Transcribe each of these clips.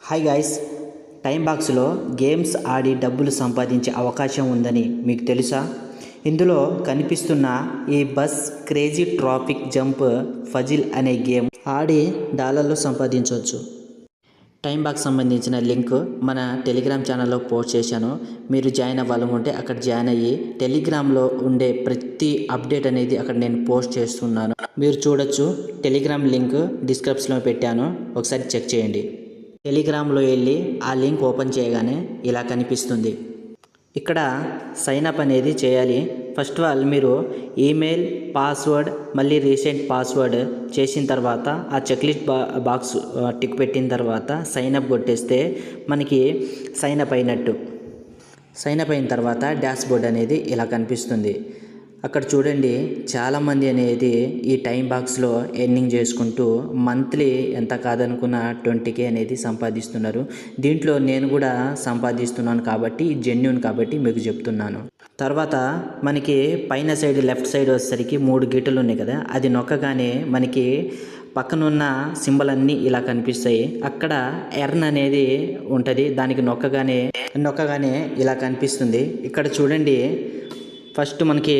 Hi guys, time బాక్స్లో games ఆడి డబ్బులు సంపాదించే అవకాశం ఉందని మీకు తెలుసా? ఇందులో కనిపిస్తున్న ఈ bus crazy traffic jump puzzle అనే గేమ్ ఆడి డాలర్లు సంపాదించవచ్చు. టైం బాక్స్ సంబంధించిన లింక్ మన టెలిగ్రామ్ ఛానల్లో పోస్ట్ చేశాను. మీరు జాయిన్ అవ్వాలనుకుంటే అక్కడ జాయిన్ అయ్యి టెలిగ్రామ్లో ఉండే ప్రతి అప్డేట్ అనేది అక్కడ నేను పోస్ట్ చేస్తున్నాను. మీరు చూడొచ్చు. టెలిగ్రామ్ లింక్ డిస్క్రిప్షన్లో పెట్టాను, ఒకసారి చెక్ చేయండి. టెలిగ్రామ్లో వెళ్ళి ఆ లింక్ ఓపెన్ చేయగానే ఇలా కనిపిస్తుంది. ఇక్కడ సైన్ అప్ అనేది చేయాలి. ఫస్ట్ ఆల్ మీరు ఈమెయిల్, పాస్వర్డ్, మళ్ళీ రీసెంట్ పాస్వర్డ్ చేసిన తర్వాత ఆ చెక్లిస్ట్ బాక్స్ టిక్ పెట్టిన తర్వాత సైన్ అప్ కొట్టేస్తే మనకి సైన్ అప్ అయినట్టు. సైన్ అప్ అయిన తర్వాత డాష్ బోర్డ్ అనేది ఇలా కనిపిస్తుంది. అక్కడ చూడండి, చాలామంది అనేది ఈ టైం బాక్స్లో ఎర్నింగ్ చేసుకుంటూ మంత్లీ ఎంత కాదనుకున్న 20K అనేది సంపాదిస్తున్నారు. దీంట్లో నేను కూడా సంపాదిస్తున్నాను కాబట్టి జెన్యూన్ కాబట్టి మీకు చెప్తున్నాను. తర్వాత మనకి పైన సైడ్ లెఫ్ట్ సైడ్ వచ్చేసరికి 3 గీటలు ఉన్నాయి కదా, అది నొక్కగానే మనకి పక్కనున్న సింబల్ అన్నీ ఇలా కనిపిస్తాయి. అక్కడ ఎర్న్ అనేది ఉంటుంది, దానికి నొక్కగానే ఇలా కనిపిస్తుంది. ఇక్కడ చూడండి, ఫస్ట్ మనకి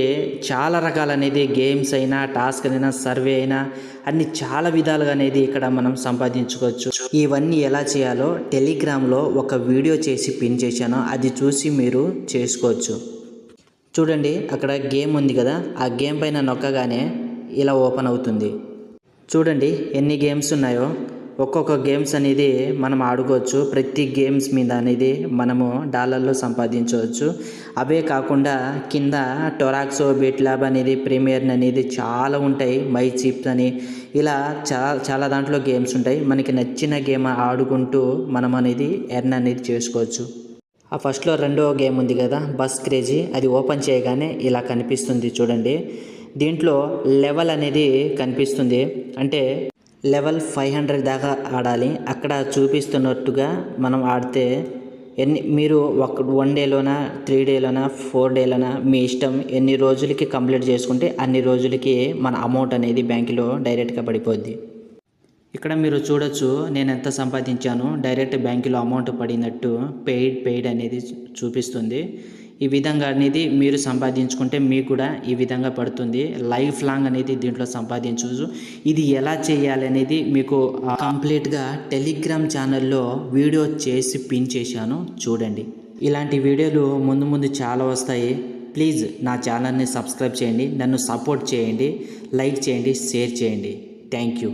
చాలా రకాల అనేది గేమ్స్ అయినా, టాస్క్ అయినా, సర్వే అయినా అన్ని చాలా విధాలుగా అనేది ఇక్కడ మనం సంపాదించుకోవచ్చు. ఇవన్నీ ఎలా చేయాలో టెలిగ్రామ్లో ఒక వీడియో చేసి పిన్ చేశాను, అది చూసి మీరు చేసుకోవచ్చు. చూడండి, అక్కడ గేమ్ ఉంది కదా, ఆ గేమ్ పైన నొక్కగానే ఇలా ఓపెన్ అవుతుంది. చూడండి ఎన్ని గేమ్స్ ఉన్నాయో. ఒక్కొక్క గేమ్స్ అనేది మనం ఆడుకోవచ్చు. ప్రతి గేమ్స్ మీద అనేది మనము డాలర్లు సంపాదించవచ్చు. అవే కాకుండా కింద టొరాక్సో, బిట్ ల్యాబ్ అనేది, ప్రీమియర్ అనేది చాలా ఉంటాయి. మై చిప్స్ అని ఇలా చాలా దాంట్లో గేమ్స్ ఉంటాయి. మనకి నచ్చిన గేమ్ ఆడుకుంటూ మనం అనేది ఎర్న్ అనేది చేసుకోవచ్చు. ఆ ఫస్ట్లో రెండో గేమ్ ఉంది కదా, బస్ క్రేజీ, అది ఓపెన్ చేయగానే ఇలా కనిపిస్తుంది. చూడండి, దీంట్లో లెవెల్ అనేది కనిపిస్తుంది. అంటే లెవెల్ 500 దాకా ఆడాలి. అక్కడ చూపిస్తున్నట్టుగా మనం ఆడితే మీరు 1 డేలోనా, 3 డేలోనా, 4 డేలోనా మీ ఇష్టం, ఎన్ని రోజులకి కంప్లీట్ చేసుకుంటే అన్ని రోజులకి మన అమౌంట్ అనేది బ్యాంకులో డైరెక్ట్గా పడిపోద్ది. ఇక్కడ మీరు చూడొచ్చు, నేను ఎంత సంపాదించాను, డైరెక్ట్ బ్యాంకులో అమౌంట్ పడినట్టు పెయిడ్ అనేది చూపిస్తుంది. ఈ విధంగా అనేది మీరు సంపాదించుకుంటే మీకు కూడా ఈ విధంగా పడుతుంది. లైఫ్ లాంగ్ అనేది దీంట్లో సంపాదించవచ్చు. ఇది ఎలా చేయాలి అనేది మీకు కంప్లీట్గా టెలిగ్రామ్ ఛానల్లో వీడియో చేసి పిన్ చేశాను, చూడండి. ఇలాంటి వీడియోలు ముందు చాలా వస్తాయి. ప్లీజ్ నా ఛానల్ని సబ్స్క్రైబ్ చేయండి, నన్ను సపోర్ట్ చేయండి, లైక్ చేయండి, షేర్ చేయండి. Thank you.